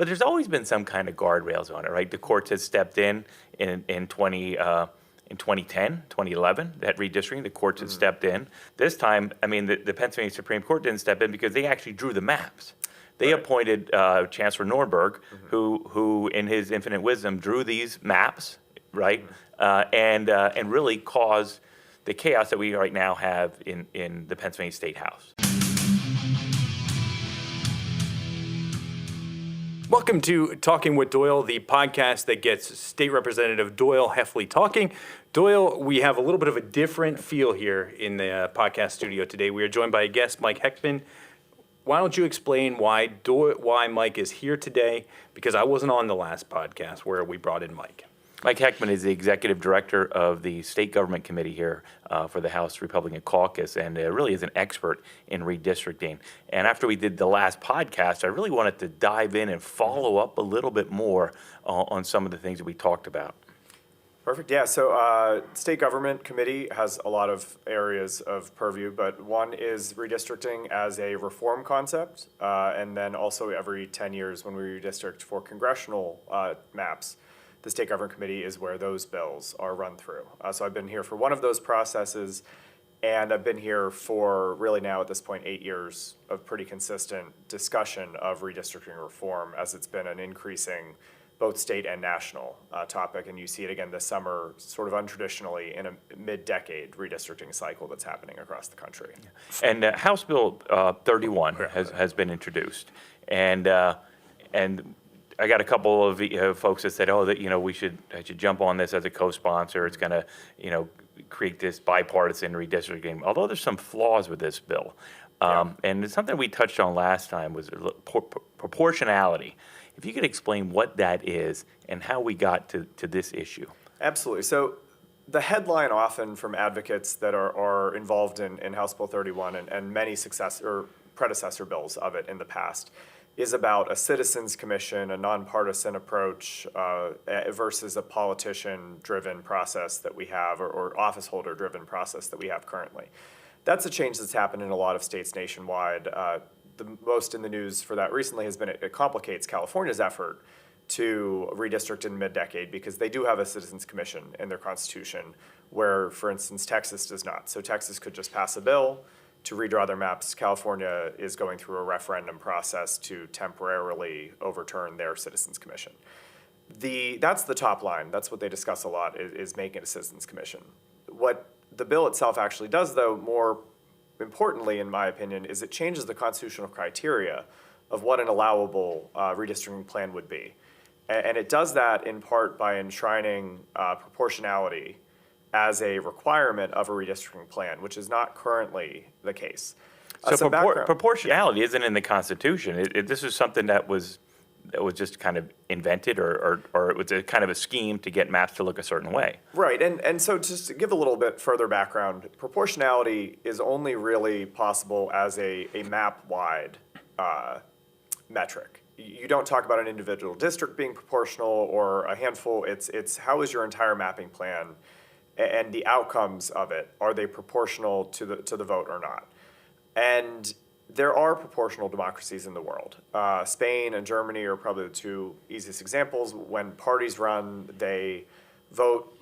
But there's always been some kind of guardrails on it, right? The courts has stepped in 2010, 2011, that redistricting, the courts had stepped in. This time, I mean, the Pennsylvania Supreme Court didn't step in because they actually drew the maps. They appointed Chancellor Norberg, who, in his infinite wisdom, drew these maps, right, and really caused the chaos that we right now have in the Pennsylvania State House. Welcome to Talking with Doyle, the podcast that gets State Representative Doyle Heffley talking. Doyle, we have a little bit of a different feel here in the podcast studio today. We are joined by a guest, Mike Heckman. Why don't you explain why Mike is here today? Because I wasn't on the last podcast where we brought in Mike. Mike Heckman is the executive director of the state government committee here for the House Republican Caucus, and really is an expert in redistricting. And after we did the last podcast, I really wanted to dive in and follow up a little bit more on some of the things that we talked about. Perfect. Yeah. So state government committee has a lot of areas of purview, but one is redistricting as a reform concept, and then also every 10 years when we redistrict for congressional maps, the State Government Committee is where those bills are run through. So I've been here for one of those processes, and I've been here for really now at this point 8 years of pretty consistent discussion of redistricting reform, as it's been an increasing both state and national topic, and you see it again this summer, sort of untraditionally in a mid-decade redistricting cycle that's happening across the country. And House Bill 31 has been introduced, and I got a couple of folks that said, "Oh, that I should jump on this as a co-sponsor. It's going to create this bipartisan redistricting." Although there's some flaws with this bill, and it's something we touched on last time was proportionality. If you could explain what that is and how we got to this issue. Absolutely. So the headline often from advocates that are involved in House Bill 31 and many predecessor bills of it in the past is about a citizens commission, a nonpartisan approach versus a politician-driven process that we have, or office holder-driven process that we have currently. That's a change that's happened in a lot of states nationwide. The most in the news for that recently has been it complicates California's effort to redistrict in mid-decade because they do have a citizens commission in their constitution where, for instance, Texas does not. So Texas could just pass a bill to redraw their maps. California is going through a referendum process to temporarily overturn their citizens commission. That's the top line. That's what they discuss a lot is making it a citizens commission. What the bill itself actually does, though, more importantly, in my opinion, is it changes the constitutional criteria of what an allowable redistricting plan would be. And it does that in part by enshrining proportionality as a requirement of a redistricting plan, which is not currently the case. So proportionality isn't in the Constitution. This is something that was just kind of invented, or it was a kind of a scheme to get maps to look a certain way. Right, and so just to give a little bit further background, proportionality is only really possible as a map-wide metric. You don't talk about an individual district being proportional or a handful. It's how is your entire mapping plan and the outcomes of it, are they proportional to the vote or not? And there are proportional democracies in the world. Spain and Germany are probably the two easiest examples. When parties run,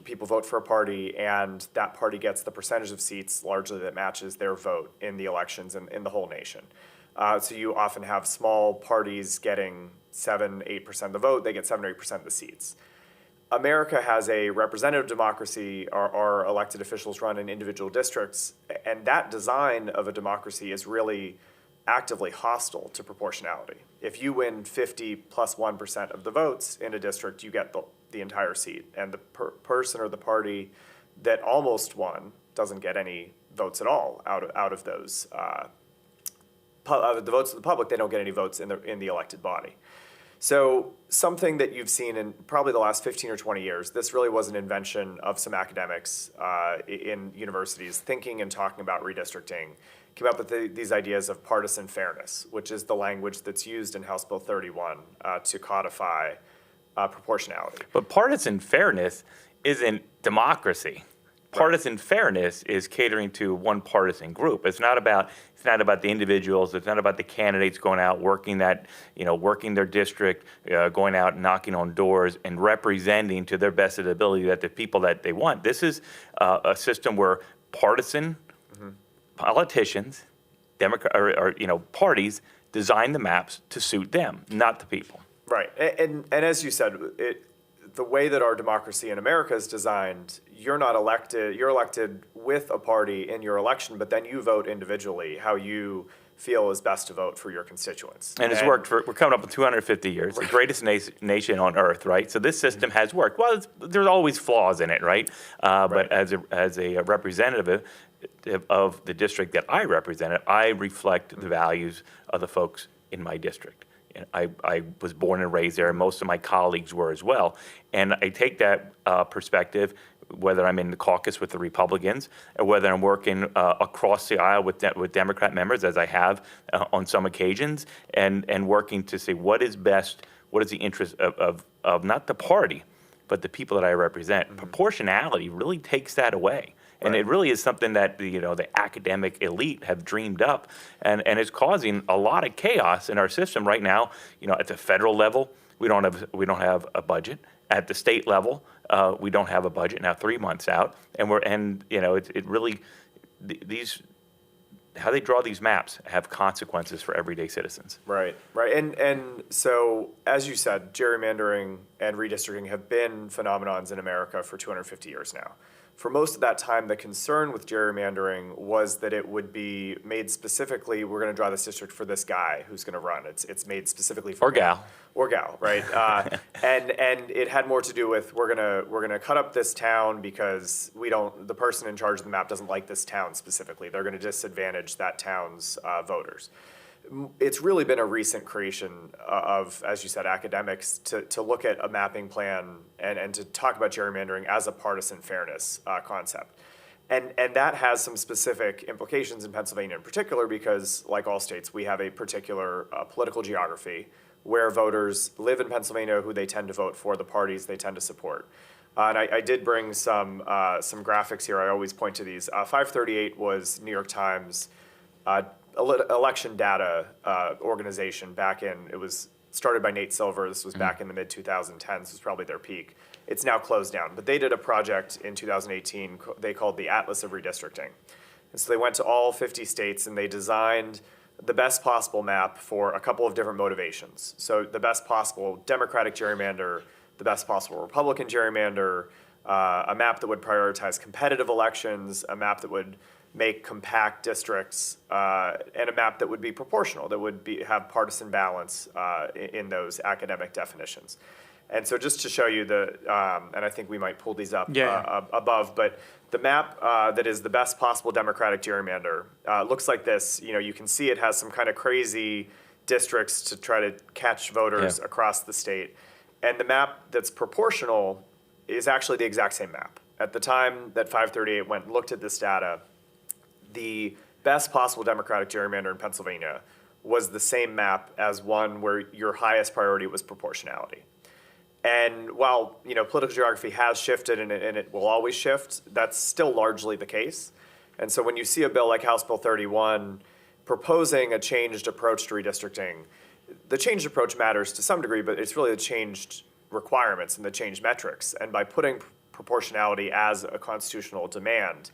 people vote for a party, and that party gets the percentage of seats largely that matches their vote in the elections in the whole nation. So you often have small parties getting 7-8% of the vote, they get 7 or 8% of the seats. America has a representative democracy. Our elected officials run in individual districts, and that design of a democracy is really actively hostile to proportionality. If you win 50 plus 1% of the votes in a district, you get the entire seat, and the person or the party that almost won doesn't get any votes at all out of those. The votes of the public, they don't get any votes in the elected body. So something that you've seen in probably the last 15 or 20 years, this really was an invention of some academics in universities thinking and talking about redistricting, came up with these ideas of partisan fairness, which is the language that's used in House Bill 31 to codify proportionality. But partisan fairness isn't democracy. partisan fairness is catering to one partisan group. It's not about the individuals. It's not about the candidates going out working working their district, going out and knocking on doors and representing to their best of the ability that the people that they want. This is a system where partisan politicians, parties design the maps to suit them, not the people. Right, and as you said, the way that our democracy in America is designed, you're not elected, you're elected with a party in your election, but then you vote individually how you feel is best to vote for your constituents. And it's worked we're coming up with 250 years, the greatest nation on earth, right? So this system has worked. Well, there's always flaws in it, right? But as a representative of the district that I represented, I reflect the values of the folks in my district. I was born and raised there, and most of my colleagues were as well. And I take that perspective, whether I'm in the caucus with the Republicans, or whether I'm working across the aisle with Democrat members, as I have on some occasions, and working to say what is best, what is the interest of not the party, but the people that I represent. Proportionality really takes that away. And it really is something that the academic elite have dreamed up, and it's causing a lot of chaos in our system right now. At the federal level, we don't have a budget. At the state level, we don't have a budget now 3 months out, and it really how they draw these maps have consequences for everyday citizens. Right. And so, as you said, gerrymandering and redistricting have been phenomenons in America for 250 years now. For most of that time, the concern with gerrymandering was that it would be made specifically, we're going to draw this district for this guy who's going to run. It's made specifically for or gal. Or gal, right? And it had more to do with we're gonna cut up this town because the person in charge of the map doesn't like this town specifically. They're going to disadvantage that town's voters. It's really been a recent creation of, as you said, academics to look at a mapping plan and to talk about gerrymandering as a partisan fairness concept. And that has some specific implications in Pennsylvania in particular because, like all states, we have a particular political geography where voters live in Pennsylvania who they tend to vote for, the parties they tend to support. And I did bring some graphics here. I always point to these. 538 was New York Times election data organization it was started by Nate Silver. This was back in the mid-2010s. This was probably their peak. It's now closed down. But they did a project in 2018 they called the Atlas of Redistricting. And so they went to all 50 states and they designed the best possible map for a couple of different motivations. So the best possible Democratic gerrymander, the best possible Republican gerrymander, a map that would prioritize competitive elections, a map that would make compact districts, and a map that would be proportional, that would have partisan balance in those academic definitions. And so just to show you and I think we might pull these up above, but the map that is the best possible Democratic gerrymander looks like this. You can see it has some kind of crazy districts to try to catch voters across the state. And the map that's proportional is actually the exact same map. At the time that 538 went and looked at this data, the best possible Democratic gerrymander in Pennsylvania was the same map as one where your highest priority was proportionality. And while political geography has shifted and it will always shift, that's still largely the case. And so when you see a bill like House Bill 31 proposing a changed approach to redistricting, the changed approach matters to some degree, but it's really the changed requirements and the changed metrics. And by putting proportionality as a constitutional demand,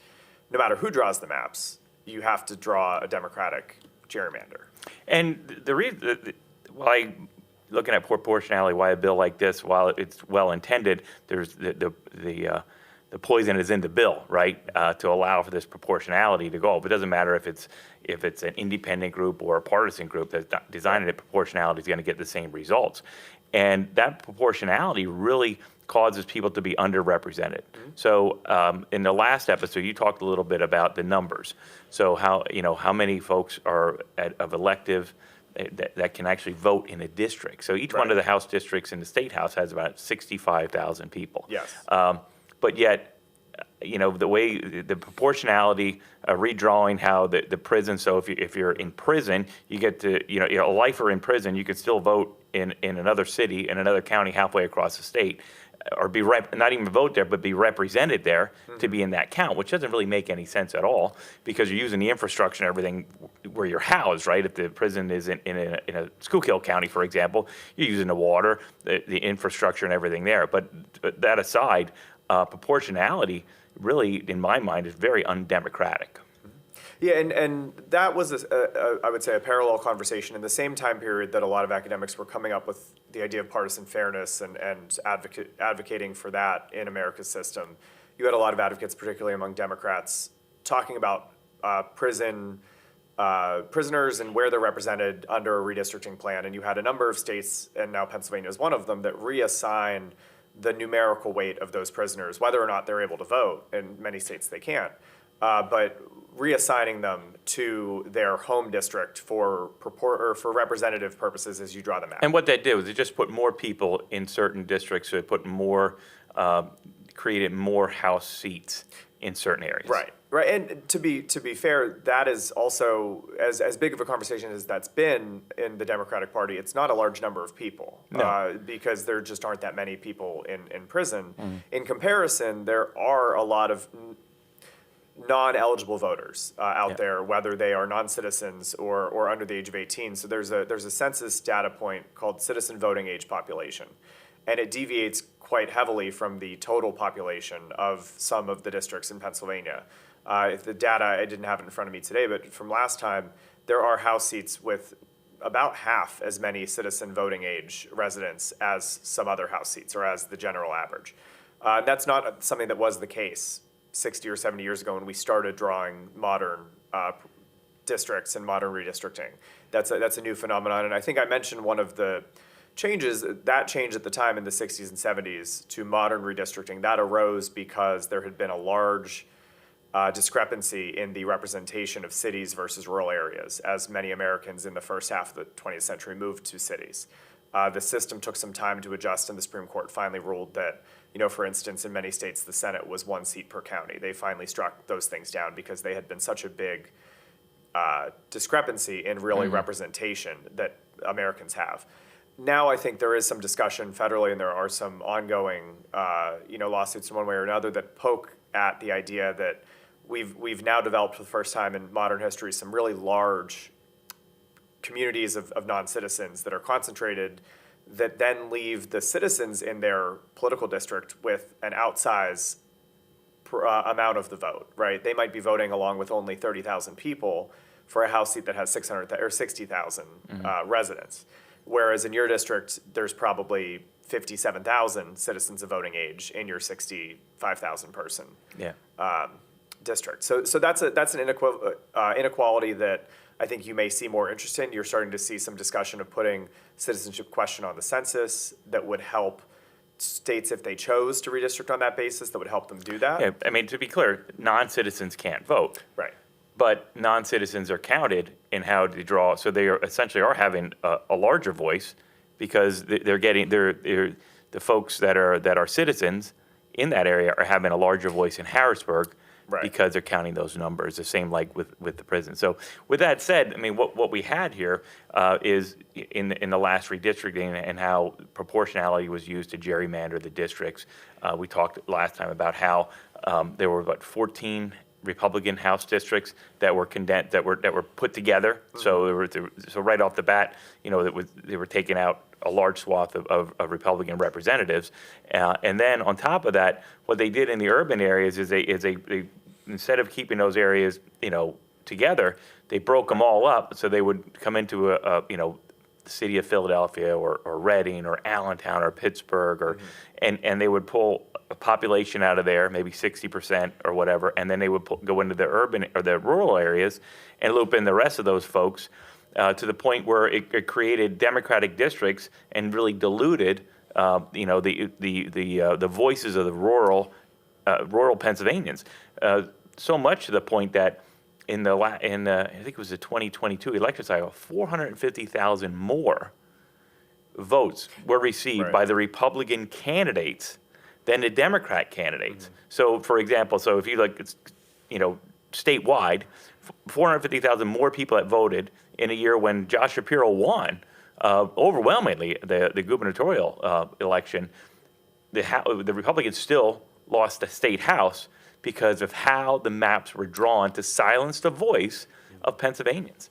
no matter who draws the maps, you have to draw a Democratic gerrymander. And the reason why, looking at proportionality, why a bill like this, while it's well intended, there's the poison is in the bill, right? To allow for this proportionality to go. But it doesn't matter if it's an independent group or a partisan group that's designing it. Proportionality is going to get the same results, and that proportionality really causes people to be underrepresented. So in the last episode, you talked a little bit about the numbers. So how many folks are of elective that can actually vote in a district. So each one of the House districts in the State House has about 65,000 people. Yes. But yet, the way the proportionality, redrawing how the prison. So if you're in prison, you get to a lifer in prison, you could still vote in another city, in another county, halfway across the state, or be not even vote there, but be represented there to be in that count, which doesn't really make any sense at all because you're using the infrastructure and everything where you're housed, right? If the prison is in a Schuylkill County, for example, you're using the water, the infrastructure and everything there. But that aside, proportionality really, in my mind, is very undemocratic. Yeah, and that was, I would say, a parallel conversation in the same time period that a lot of academics were coming up with the idea of partisan fairness and advocating for that in America's system. You had a lot of advocates, particularly among Democrats, talking about prisoners and where they're represented under a redistricting plan. And you had a number of states, and now Pennsylvania is one of them, that reassign the numerical weight of those prisoners, whether or not they're able to vote. In many states they can't. But reassigning them to their home district for representative purposes as you draw them out. And what they did was they just put more people in certain districts, so they put more, created more House seats in certain areas. Right. And to be fair, that is also, as big of a conversation as that's been in the Democratic Party, it's not a large number of people. No. Because there just aren't that many people in prison. In comparison, there are a lot of non-eligible voters out there, whether they are non-citizens or under the age of 18. So there's a census data point called citizen voting age population, and it deviates quite heavily from the total population of some of the districts in Pennsylvania. If the data, I didn't have it in front of me today, but from last time, there are House seats with about half as many citizen voting age residents as some other House seats, or as the general average. That's not something that was the case 60 or 70 years ago when we started drawing modern districts and modern redistricting. That's a new phenomenon, and I think I mentioned one of the changes, that change at the time in the 60s and 70s to modern redistricting, that arose because there had been a large discrepancy in the representation of cities versus rural areas, as many Americans in the first half of the 20th century moved to cities. The system took some time to adjust, and the Supreme Court finally ruled that, for instance, in many states, the Senate was 1 seat per county. They finally struck those things down because they had been such a big discrepancy in really representation that Americans have. Now I think there is some discussion federally, and there are some ongoing, lawsuits in one way or another that poke at the idea that we've now developed for the first time in modern history some really large communities of non-citizens that are concentrated, that then leave the citizens in their political district with an outsized amount of the vote, right? They might be voting along with only 30,000 people for a House seat that has 60,000 residents. Whereas in your district, there's probably 57,000 citizens of voting age in your 65,000 person district. So that's an inequality that I think you may see more interest in. You're starting to see some discussion of putting citizenship question on the census that would help states, if they chose to redistrict on that basis, that would help them do that. Yeah, I mean, to be clear, non-citizens can't vote. Right. But non-citizens are counted in how to draw, so they essentially are having a larger voice because they're the folks that are citizens in that area are having a larger voice in Harrisburg. Right. Because they're counting those numbers, the same like with the prison. So with that said, I mean, what we had here is in the last redistricting and how proportionality was used to gerrymander the districts. We talked last time about how there were about 14 Republican House districts that were condensed, that were put together. So so right off the bat, they were taking out a large swath of Republican representatives, and then on top of that, what they did in the urban areas is they instead of keeping those areas together, they broke them all up. So they would come into the city of Philadelphia or Reading or Allentown or Pittsburgh and they would pull a population out of there, maybe 60% or whatever, and then they would go into the urban or the rural areas and loop in the rest of those folks to the point where it created Democratic districts and really diluted, the voices of the rural Pennsylvanians, so much to the point that in I think it was the 2022 election cycle, 450,000 more votes were received by the Republican candidates than the Democrat candidates. So, for example, so if you look, it's, statewide, 450,000 more people that voted in a year when Josh Shapiro won overwhelmingly the gubernatorial election. The Republicans still lost the state house because of how the maps were drawn to silence the voice of Pennsylvanians.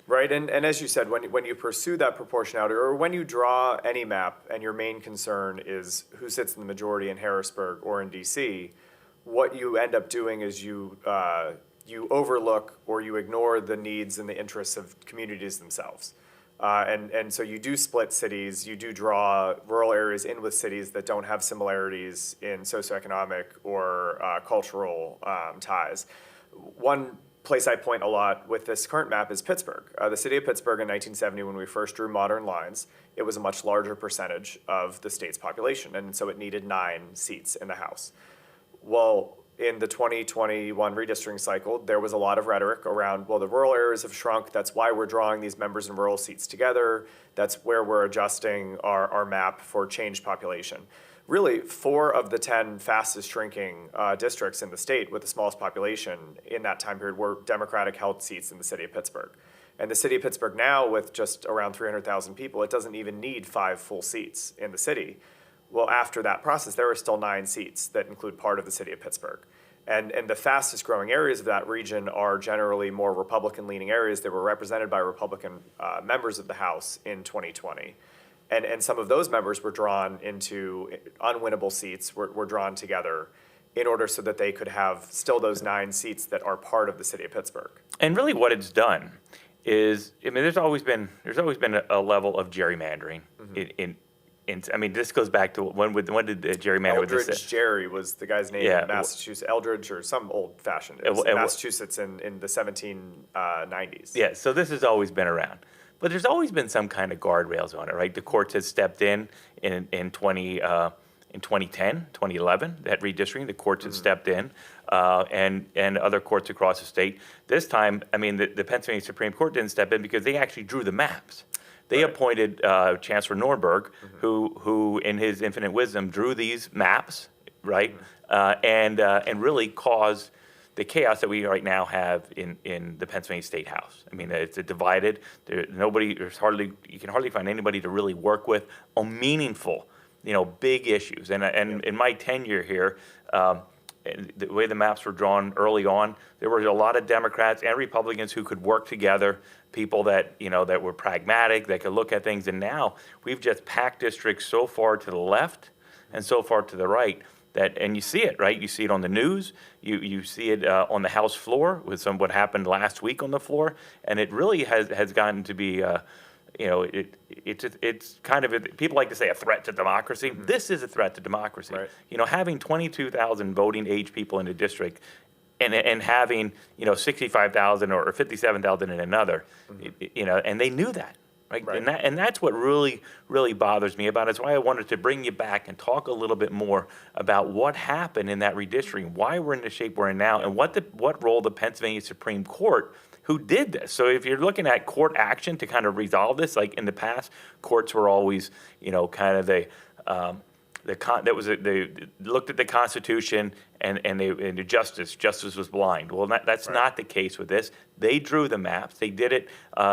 Right, and as you said, when you pursue that proportionality, or when you draw any map and your main concern is who sits in the majority in Harrisburg or in DC, what you end up doing is you overlook or you ignore the needs and the interests of communities themselves. And so you do split cities, you do draw rural areas in with cities that don't have similarities in socioeconomic or cultural ties. One place I point a lot with this current map is Pittsburgh. The city of Pittsburgh in 1970, when we first drew modern lines, it was a much larger percentage of the state's population, and so it needed 9 seats in the House. Well, in the 2021 redistricting cycle, there was a lot of rhetoric around, well, the rural areas have shrunk, that's why we're drawing these members and rural seats together, that's where we're adjusting our map for changed population. Really, 4 of the 10 fastest shrinking districts in the state with the smallest population in that time period were Democratic held seats in the city of Pittsburgh. And the city of Pittsburgh now, with just around 300,000 people, it doesn't even need 5 full seats in the city. Well, after that process, there are still 9 seats that include part of the city of Pittsburgh. And the fastest growing areas of that region are generally more Republican-leaning areas that were represented by Republican members of the House in 2020. And some of those members were drawn into unwinnable seats, were drawn together in order so that they could have still those 9 seats that are part of the city of Pittsburgh. And really what it's done is, there's always been a level of gerrymandering this goes back to when did the gerrymander with this? Eldridge Gerry was the guy's name in Massachusetts. Eldridge or some old fashioned. It was in Massachusetts in the 1790s. Yeah, so this has always been around. But there's always been some kind of guardrails on it, right? The courts have stepped in 2010, 2011, that redistricting, the courts have stepped in, and other courts across the state. This time, the Pennsylvania Supreme Court didn't step in because they actually drew the maps. They appointed Chancellor Norberg, who in his infinite wisdom drew these maps, right, and really caused the chaos that we right now have in the Pennsylvania State House. It's divided. You can hardly find anybody to really work with on meaningful, big issues. And in my tenure here, the way the maps were drawn early on, there were a lot of Democrats and Republicans who could work together, people that were pragmatic, that could look at things. And now we've just packed districts so far to the left and so far to the right and you see it, right? You see it on the news. You see it on the House floor with what happened last week on the floor, and it really has gotten to be. It's kind of people like to say a threat to democracy. This is a threat to democracy. Right. Having 22,000 voting age people in a district, and having 65,000 or 57,000 in another, and they knew that. Right? And that's what really, really bothers me about it. It's why I wanted to bring you back and talk a little bit more about what happened in that redistricting, why we're in the shape we're in now, and what role the Pennsylvania Supreme Court, who did this. So if you're looking at court action to kind of resolve this, like in the past, courts were always, kind of they looked at the Constitution and the justice was blind. Well, that's not the case with this. They drew the maps. They did it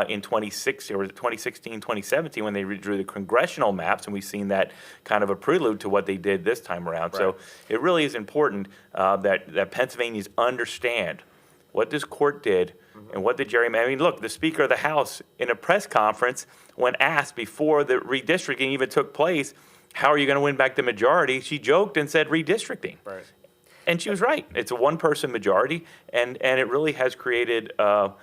in 2016, 2017 when they redrew the congressional maps, and we've seen that kind of a prelude to what they did this time around. Right. So it really is important that Pennsylvanians understand what this court did and what the gerrymandering. Look, the Speaker of the House in a press conference, when asked before the redistricting even took place, how are you going to win back the majority? She joked and said redistricting. Right. And she was right. It's a one-person majority, and it really has created an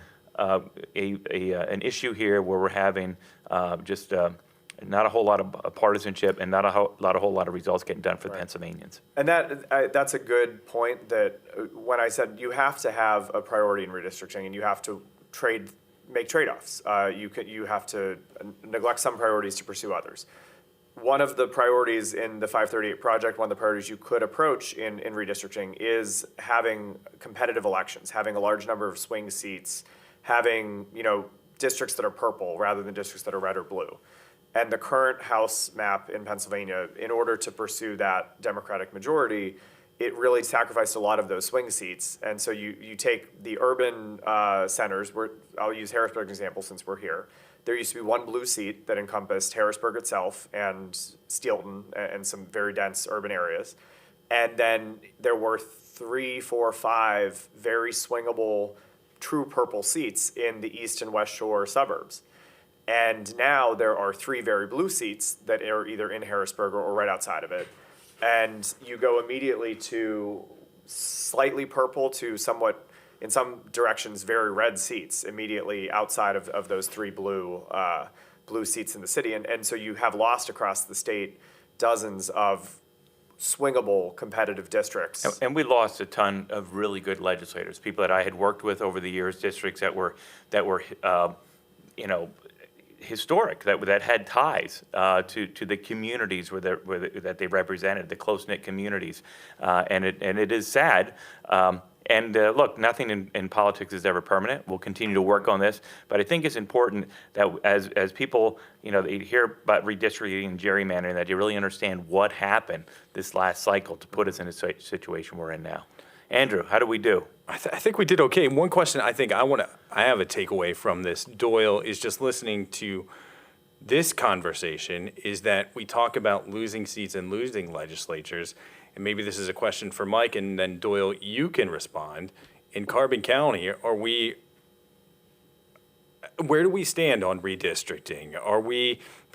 issue here where we're having not a whole lot of partisanship and not a whole lot of results getting done for the Pennsylvanians. And that's a good point. That when I said you have to have a priority in redistricting, and you have to make trade-offs. You have to neglect some priorities to pursue others. One of the priorities in the 538 project, one of the priorities you could approach in redistricting is having competitive elections, having a large number of swing seats, having districts that are purple rather than districts that are red or blue. And the current House map in Pennsylvania, in order to pursue that Democratic majority, it really sacrificed a lot of those swing seats. And so you take the urban centers, I'll use Harrisburg as an example since we're here. There used to be one blue seat that encompassed Harrisburg itself and Steelton and some very dense urban areas. And then there were 3, 4, 5 very swingable true purple seats in the East and West Shore suburbs. And now there are 3 very blue seats that are either in Harrisburg or right outside of it. And you go immediately to slightly purple to somewhat, in some directions, very red seats immediately outside of those 3 blue seats in the city. And so you have lost across the state dozens of swingable competitive districts. And we lost a ton of really good legislators, people that I had worked with over the years, districts that were historic, that had ties to the communities that they represented, the close-knit communities. And it is sad. Look, nothing in politics is ever permanent. We'll continue to work on this, but I think it's important that as people, they hear about redistricting and gerrymandering, that you really understand what happened this last cycle to put us in a situation we're in now. Andrew, how do we do? I think we did okay. One question I think I have a takeaway from this, Doyle, is just listening to this conversation is that we talk about losing seats and losing legislatures. And maybe this is a question for Mike, and then Doyle, you can respond. In Carbon County, where do we stand on redistricting?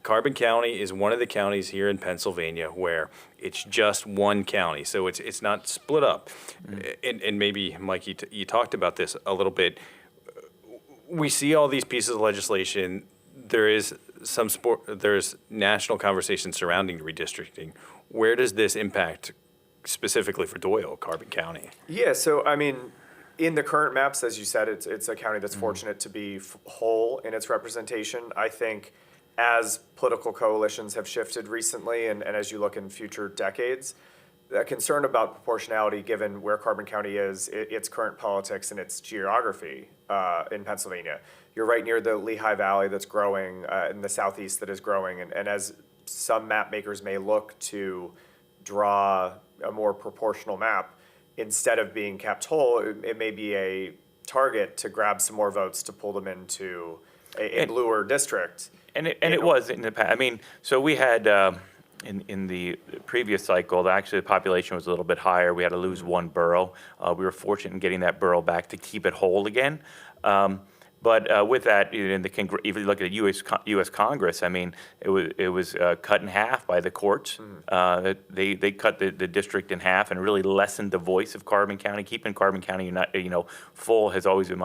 Carbon County is one of the counties here in Pennsylvania where it's just one county, so it's not split up. And maybe, Mike, you talked about this a little bit. We see all these pieces of legislation. There is there's national conversation surrounding redistricting. Where does this impact specifically for Doyle, Carbon County? Yeah, so I mean, in the current maps, as you said, it's a county that's fortunate to be whole in its representation. I think as political coalitions have shifted recently, and as you look in future decades, a concern about proportionality, given where Carbon County is, its current politics and its geography in Pennsylvania. You're right near the Lehigh Valley that's growing, in the southeast that is growing, and as some map makers may look to draw a more proportional map, instead of being kept whole, it may be a target to grab some more votes to pull them into a bluer district. And it was in the past. I mean, so we had in the previous cycle, actually the population was a little bit higher. We had to lose one borough. We were fortunate in getting that borough back to keep it whole again. But with that, if you look at U.S. Congress, I mean, it was cut in half by the courts. They cut the district in half and really lessened the voice of Carbon County. Keeping Carbon County full has always been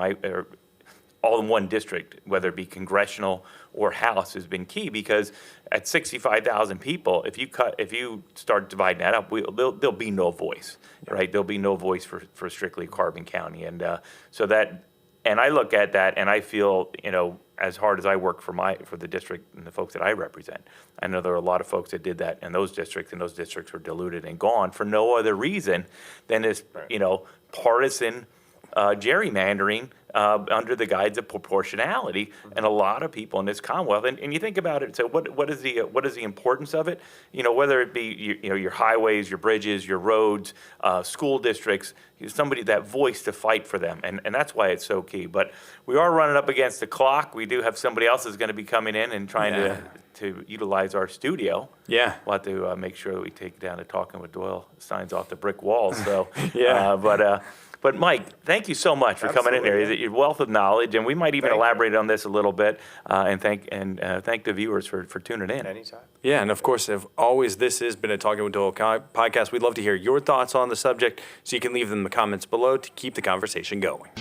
all in one district, whether it be congressional or House, has been key, because at 65,000 people, if you start dividing that up, there'll be no voice, right? There'll be no voice for strictly Carbon County, and and I look at that and I feel, as hard as I work for the district and the folks that I represent, I know there are a lot of folks that did that in those districts, and those districts were diluted and gone for no other reason than this, partisan gerrymandering under the guise of proportionality, and a lot of people in this Commonwealth. And you think about it. So what is the importance of it? Whether it be your highways, your bridges, your roads, school districts, somebody, that voice to fight for them, and that's why it's so key. But we are running up against the clock. We do have somebody else that's going to be coming in and trying to utilize our studio. Yeah, we'll have to make sure that we take down the Talkin with Doyle signs off the brick walls. So But Mike, thank you so much for coming in here. Your wealth of knowledge, and we might even elaborate on this a little bit. And thank the viewers for tuning in. Anytime. Yeah, and of course, as always, this has been a Talking with Doyle podcast. We'd love to hear your thoughts on the subject, so you can leave them in the comments below to keep the conversation going.